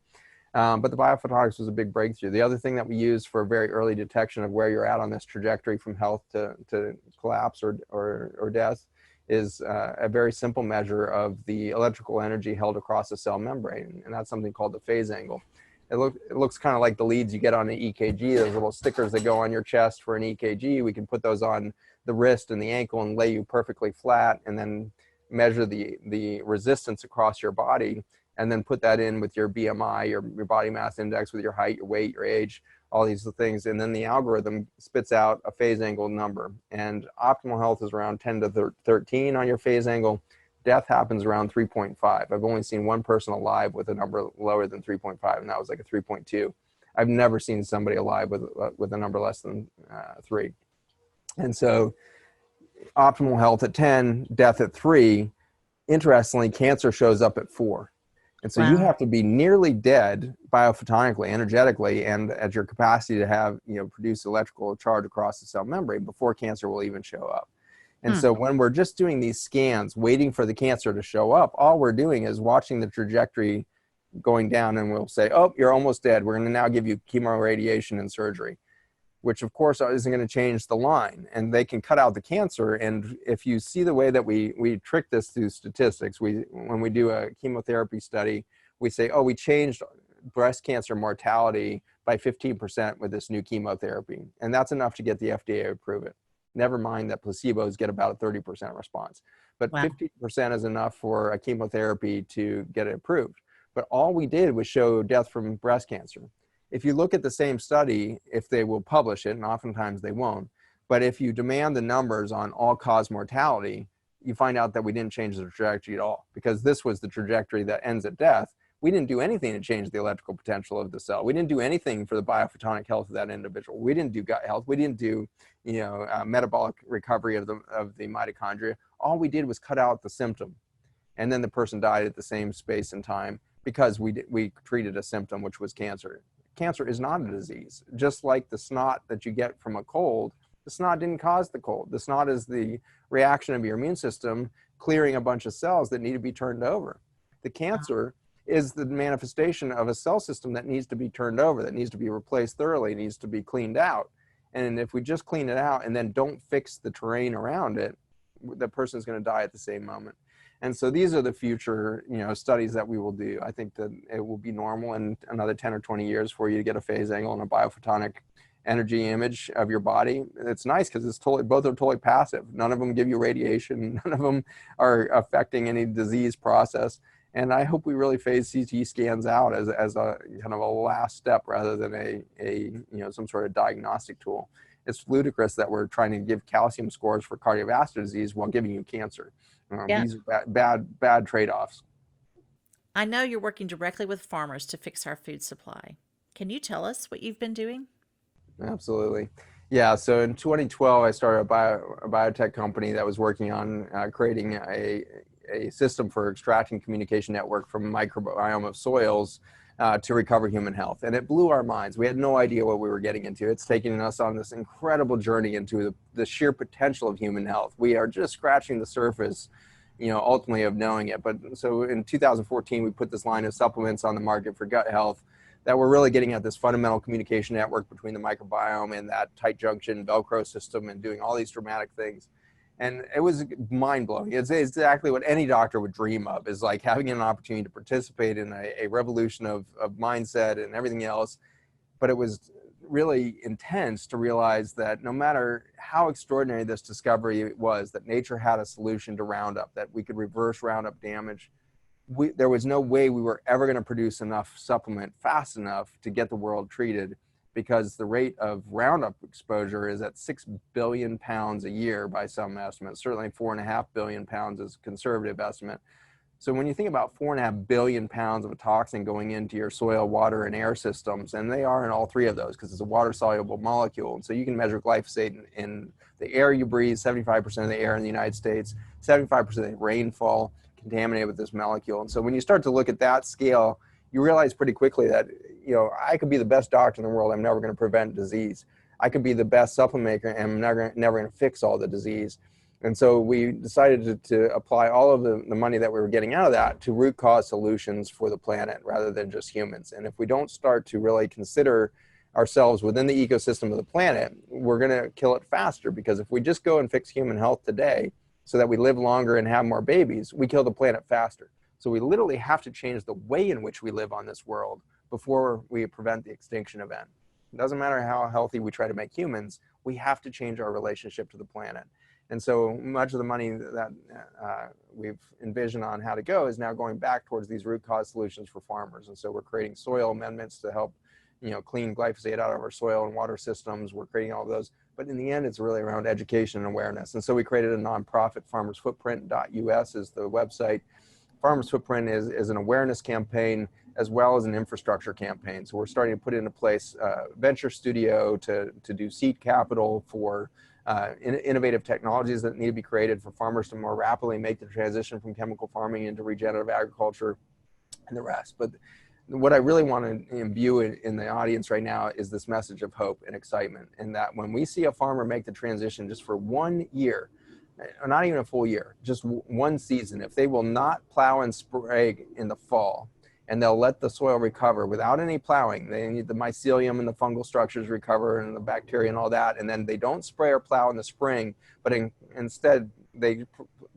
But the biophotonics was a big breakthrough. The other thing that we use for very early detection of where you're at on this trajectory from health to collapse or death is a very simple measure of the electrical energy held across the cell membrane. And that's something called the phase angle. It looks kind of like the leads you get on an EKG, those little stickers that go on your chest for an EKG. We can put those on the wrist and the ankle and lay you perfectly flat and then measure the resistance across your body and then put that in with your BMI, your body mass index, with your height, your weight, your age, all these things. And then the algorithm spits out a phase angle number. And optimal health is around 10 to 13 on your phase angle. Death happens around 3.5. I've only seen one person alive with a number lower than 3.5, and that was like a 3.2. I've never seen somebody alive with a number less than 3. And so optimal health at 10, death at 3. Interestingly, cancer shows up at 4. And so you have to be nearly dead biophotonically, energetically, and at your capacity to have, produce electrical charge across the cell membrane before cancer will even show up. And so when we're just doing these scans, waiting for the cancer to show up, all we're doing is watching the trajectory going down, and we'll say, oh, you're almost dead. We're going to now give you chemoradiation and surgery, which of course isn't going to change the line. And they can cut out the cancer. And if you see the way that we trick this through statistics, when we do a chemotherapy study, we say, oh, we changed breast cancer mortality by 15% with this new chemotherapy. And that's enough to get the FDA to approve it. Never mind that placebos get about a 30% response. But 50% is enough for a chemotherapy to get it approved. But all we did was show death from breast cancer. If you look at the same study, if they will publish it, and oftentimes they won't, but if you demand the numbers on all-cause mortality, you find out that we didn't change the trajectory at all, because this was the trajectory that ends at death. We didn't do anything to change the electrical potential of the cell. We didn't do anything for the biophotonic health of that individual. We didn't do gut health. We didn't do, metabolic recovery of the mitochondria. All we did was cut out the symptom, and then the person died at the same space and time because we treated a symptom, which was cancer. Cancer is not a disease. Just like the snot that you get from a cold, the snot didn't cause the cold. The snot is the reaction of your immune system clearing a bunch of cells that need to be turned over. The cancer is the manifestation of a cell system that needs to be turned over, that needs to be replaced thoroughly, needs to be cleaned out. And if we just clean it out and then don't fix the terrain around it, the person's going to die at the same moment. And so these are the future, studies that we will do. I think that it will be normal in another 10 or 20 years for you to get a phase angle and a biophotonic energy image of your body. It's nice because both are totally passive. None of them give you radiation. None of them are affecting any disease process. And I hope we really phase CT scans out as a kind of a last step rather than some sort of diagnostic tool. It's ludicrous that we're trying to give calcium scores for cardiovascular disease while giving you cancer. These are bad trade-offs. I know you're working directly with farmers to fix our food supply. Can you tell us what you've been doing? Absolutely. Yeah, so in 2012, I started a biotech company that was working on creating a system for extracting communication network from microbiome of soils to recover human health. And it blew our minds. We had no idea what we were getting into. It's taken us on this incredible journey into the sheer potential of human health. We are just scratching the surface, ultimately of knowing it. But so in 2014, we put this line of supplements on the market for gut health that we're really getting at this fundamental communication network between the microbiome and that tight junction Velcro system and doing all these dramatic things. And it was mind-blowing. It's exactly what any doctor would dream of, is like having an opportunity to participate in a revolution of mindset and everything else. But it was really intense to realize that no matter how extraordinary this discovery was, that nature had a solution to Roundup, that we could reverse Roundup damage. There was no way we were ever going to produce enough supplement fast enough to get the world treated, because the rate of Roundup exposure is at 6 billion pounds a year by some estimates. Certainly 4.5 billion pounds is a conservative estimate. So when you think about 4.5 billion pounds of a toxin going into your soil, water, and air systems, and they are in all three of those because it's a water-soluble molecule. And so you can measure glyphosate in the air you breathe, 75% of the air in the United States, 75% of the rainfall contaminated with this molecule. And so when you start to look at that scale, you realize pretty quickly that, I could be the best doctor in the world. I'm never going to prevent disease. I could be the best supplement maker, and I'm never going to fix all the disease. And so we decided to apply all of the money that we were getting out of that to root cause solutions for the planet rather than just humans. And if we don't start to really consider ourselves within the ecosystem of the planet, we're going to kill it faster, because if we just go and fix human health today so that we live longer and have more babies, we kill the planet faster. So we literally have to change the way in which we live on this world before we prevent the extinction event. It doesn't matter how healthy we try to make humans, we have to change our relationship to the planet. And so much of the money that we've envisioned on how to go is now going back towards these root cause solutions for farmers. And so we're creating soil amendments to help, clean glyphosate out of our soil and water systems. We're creating all of those. But in the end, it's really around education and awareness. And so we created a nonprofit, farmersfootprint.us is the website. Farmers Footprint is an awareness campaign as well as an infrastructure campaign. So we're starting to put into place a venture studio to do seed capital for innovative technologies that need to be created for farmers to more rapidly make the transition from chemical farming into regenerative agriculture and the rest. But what I really want to imbue in the audience right now is this message of hope and excitement, and that when we see a farmer make the transition just for 1 year, or not even a full year, just one season, if they will not plow and spray in the fall, and they'll let the soil recover without any plowing, they need the mycelium and the fungal structures recover and the bacteria and all that, and then they don't spray or plow in the spring, but instead they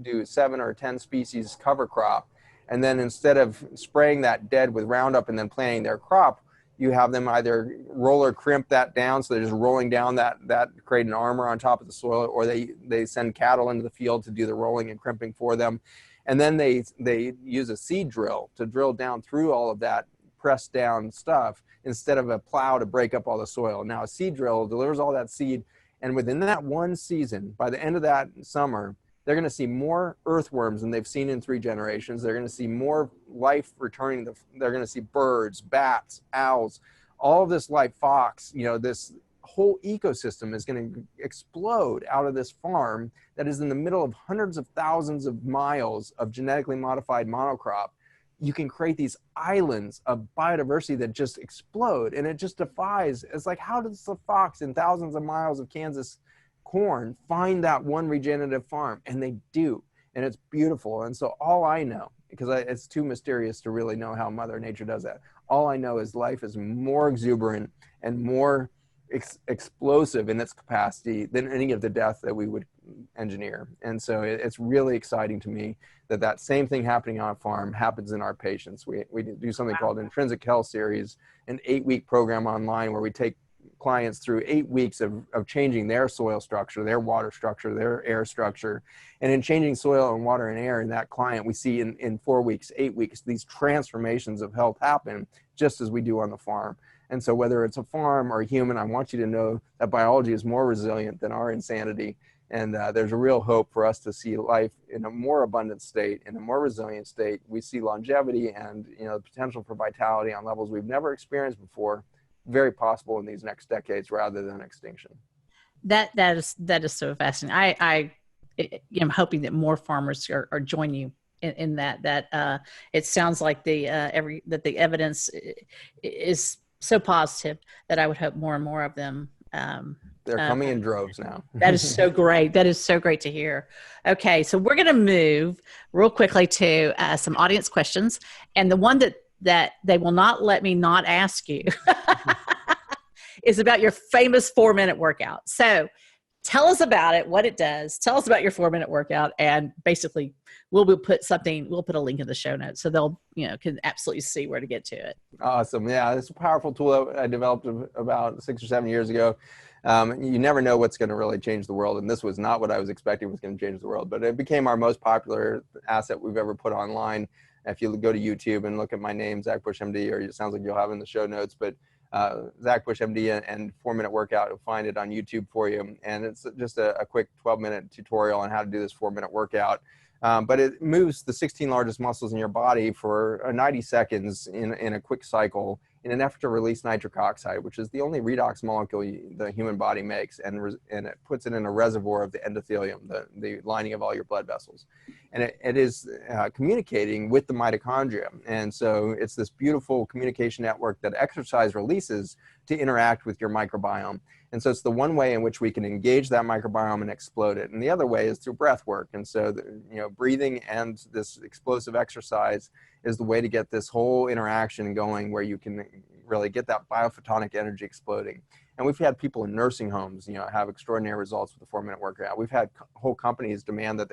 do 7 or 10 species cover crop, and then instead of spraying that dead with Roundup and then planting their crop, you have them either roll or crimp that down, so they're just rolling down that create an armor on top of the soil, or they send cattle into the field to do the rolling and crimping for them. And then they use a seed drill to drill down through all of that pressed down stuff instead of a plow to break up all the soil. Now a seed drill delivers all that seed, and within that one season, by the end of that summer, they're going to see more earthworms than they've seen in 3 generations. They're going to see more life returning. They're going to see birds, bats, owls, all of this life, fox, this whole ecosystem is going to explode out of this farm that is in the middle of hundreds of thousands of miles of genetically modified monocrop. You can create these islands of biodiversity that just explode, and it just defies. It's like, how does the fox in thousands of miles of Kansas corn find that one regenerative farm? And they do, and it's beautiful. And so all I know, because it's too mysterious to really know how Mother Nature does that, all I know is life is more exuberant and more explosive in its capacity than any of the death that we would engineer. And so it's really exciting to me that same thing happening on a farm happens in our patients. We do something called Intrinsic Health Series, an 8-week program online where we take clients through 8 weeks of changing their soil structure, their water structure, their air structure. And in changing soil and water and air in that client, we see in 4 weeks, 8 weeks, these transformations of health happen just as we do on the farm. And so whether it's a farm or a human, I want you to know that biology is more resilient than our insanity. And there's a real hope for us to see life in a more abundant state, in a more resilient state. We see longevity and the potential for vitality on levels we've never experienced before, very possible in these next decades rather than extinction. That is so fascinating. I'm hoping that more farmers are join you in that. It sounds like the evidence is so positive that I would hope more and more of them. They're coming in droves now. That is so great. That is so great to hear. Okay, so we're going to move real quickly to some audience questions, and the one that they will not let me not ask you is about your famous 4-minute workout. So tell us about it, what it does. Tell us about your 4-minute workout, and basically we'll put a link in the show notes so they'll, can absolutely see where to get to it. Awesome. Yeah, it's a powerful tool that I developed about 6 or 7 years ago. You never know what's going to really change the world, and this was not what I was expecting was going to change the world, but it became our most popular asset we've ever put online. If you go to YouTube and look at my name, Zach Bush MD, or it sounds like you'll have it in the show notes, but Zach Bush MD and 4-minute workout, you'll find it on YouTube for you. And it's just a quick 12-minute tutorial on how to do this 4-minute workout. But it moves the 16 largest muscles in your body for 90 seconds in a quick cycle in an effort to release nitric oxide, which is the only redox molecule the human body makes, and it puts it in a reservoir of the endothelium, the lining of all your blood vessels. And it is communicating with the mitochondria. And so it's this beautiful communication network that exercise releases to interact with your microbiome. And so it's the one way in which we can engage that microbiome and explode it. And the other way is through breath work. And so, breathing and this explosive exercise is the way to get this whole interaction going, where you can really get that biophotonic energy exploding. And we've had people in nursing homes, have extraordinary results with the 4-minute workout. We've had whole companies demand that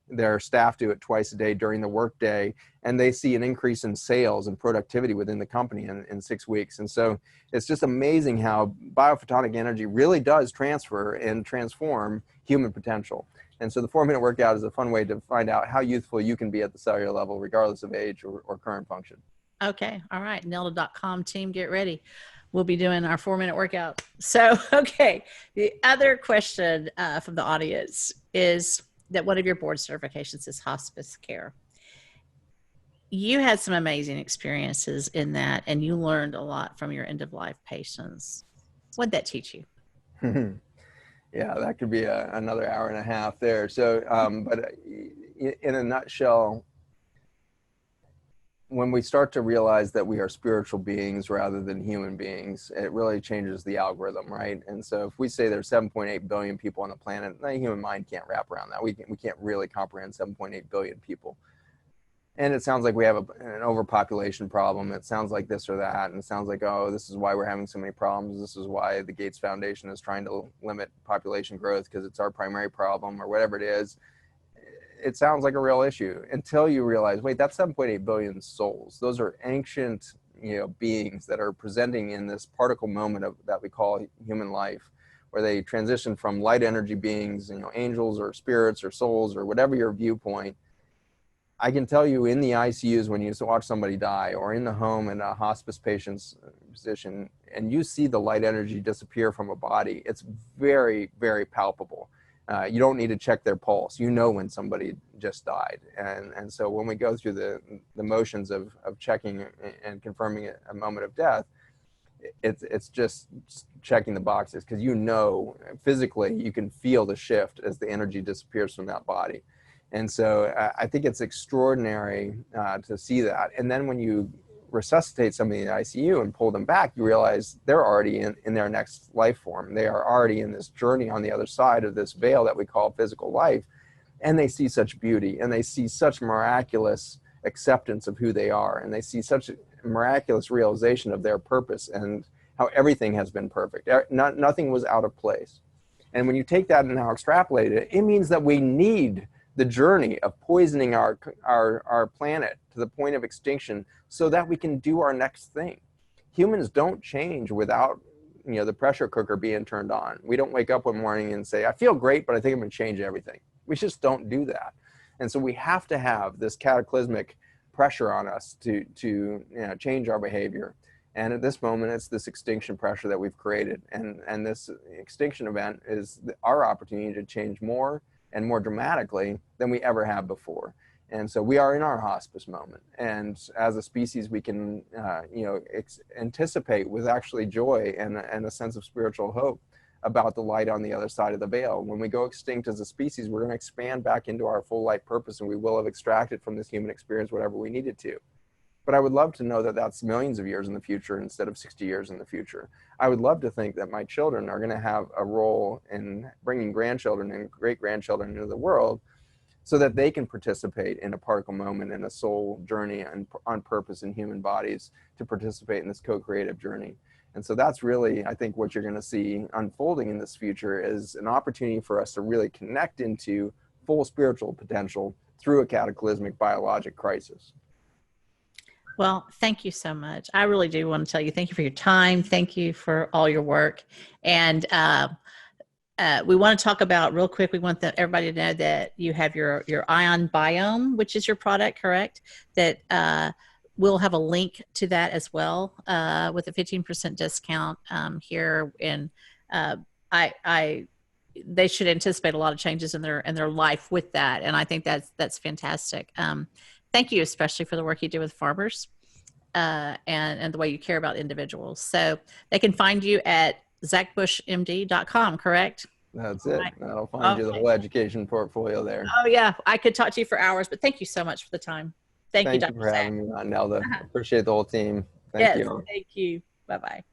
their staff do it twice a day during the workday, and they see an increase in sales and productivity within the company in 6 weeks. And so it's just amazing how biophotonic energy really does transfer and transform human potential. And so the 4-minute workout is a fun way to find out how youthful you can be at the cellular level, regardless of age or current function. Okay. All right. Nelda.com team, get ready. We'll be doing our 4-minute workout. So, okay. The other question from the audience is that one of your board certifications is hospice care. You had some amazing experiences in that, and you learned a lot from your end-of-life patients. What did that teach you? Yeah, that could be another hour and a half there. So, but in a nutshell, when we start to realize that we are spiritual beings rather than human beings, it really changes the algorithm, right? And so if we say there's 7.8 billion people on the planet, the human mind can't wrap around that. We can't really comprehend 7.8 billion people. And it sounds like we have an overpopulation problem. It sounds like this or that. And it sounds like, oh, this is why we're having so many problems. This is why the Gates Foundation is trying to limit population growth, because it's our primary problem, or whatever it is. It sounds like a real issue until you realize, wait, that's 7.8 billion souls. Those are ancient, beings that are presenting in this particle moment that we call human life, where they transition from light energy beings, angels or spirits or souls or whatever your viewpoint. I can tell you, in the ICUs, when you watch somebody die, or in the home in a hospice patient's position, and you see the light energy disappear from a body, it's very, very palpable. You don't need to check their pulse. When somebody just died. And so when we go through the motions of checking and confirming a moment of death, it's just checking the boxes, because physically you can feel the shift as the energy disappears from that body. And so I think it's extraordinary to see that. And then when you resuscitate somebody in the ICU and pull them back, you realize they're already in their next life form. They are already in this journey on the other side of this veil that we call physical life. And they see such beauty, and they see such miraculous acceptance of who they are. And they see such a miraculous realization of their purpose and how everything has been perfect. Nothing was out of place. And when you take that and now extrapolate it, it means that we need the journey of poisoning our planet to the point of extinction so that we can do our next thing. Humans don't change without the pressure cooker being turned on. We don't wake up one morning and say, I feel great, but I think I'm going to change everything. We just don't do that. And so we have to have this cataclysmic pressure on us to change our behavior. And at this moment, it's this extinction pressure that we've created. And this extinction event is our opportunity to change more and more dramatically than we ever have before. And so we are in our hospice moment. And as a species, we can, anticipate with actually joy and a sense of spiritual hope about the light on the other side of the veil. When we go extinct as a species, we're going to expand back into our full light purpose, and we will have extracted from this human experience whatever we needed to. But I would love to know that that's millions of years in the future instead of 60 years in the future. I would love to think that my children are going to have a role in bringing grandchildren and great-grandchildren into the world so that they can participate in a particle moment and a soul journey and on purpose in human bodies to participate in this co-creative journey. And so that's really, I think, what you're going to see unfolding in this future is an opportunity for us to really connect into full spiritual potential through a cataclysmic biologic crisis. Well, thank you so much. I really do want to tell you, thank you for your time. Thank you for all your work. And we want to talk about real quick. We want everybody to know that you have your ion biome, which is your product, correct? That we'll have a link to that as well with a 15% discount here. And they should anticipate a lot of changes in their life with that. And I think that's fantastic. Thank you, especially for the work you do with farmers and the way you care about individuals. So they can find you at zachbushmd.com, correct? That's it. That'll find you the whole education portfolio there. Oh, yeah. I could talk to you for hours, but thank you so much for the time. Thank you, Dr. Thank you for having me on, Nelda. Appreciate the whole team. Thank you. Thank you. Bye-bye.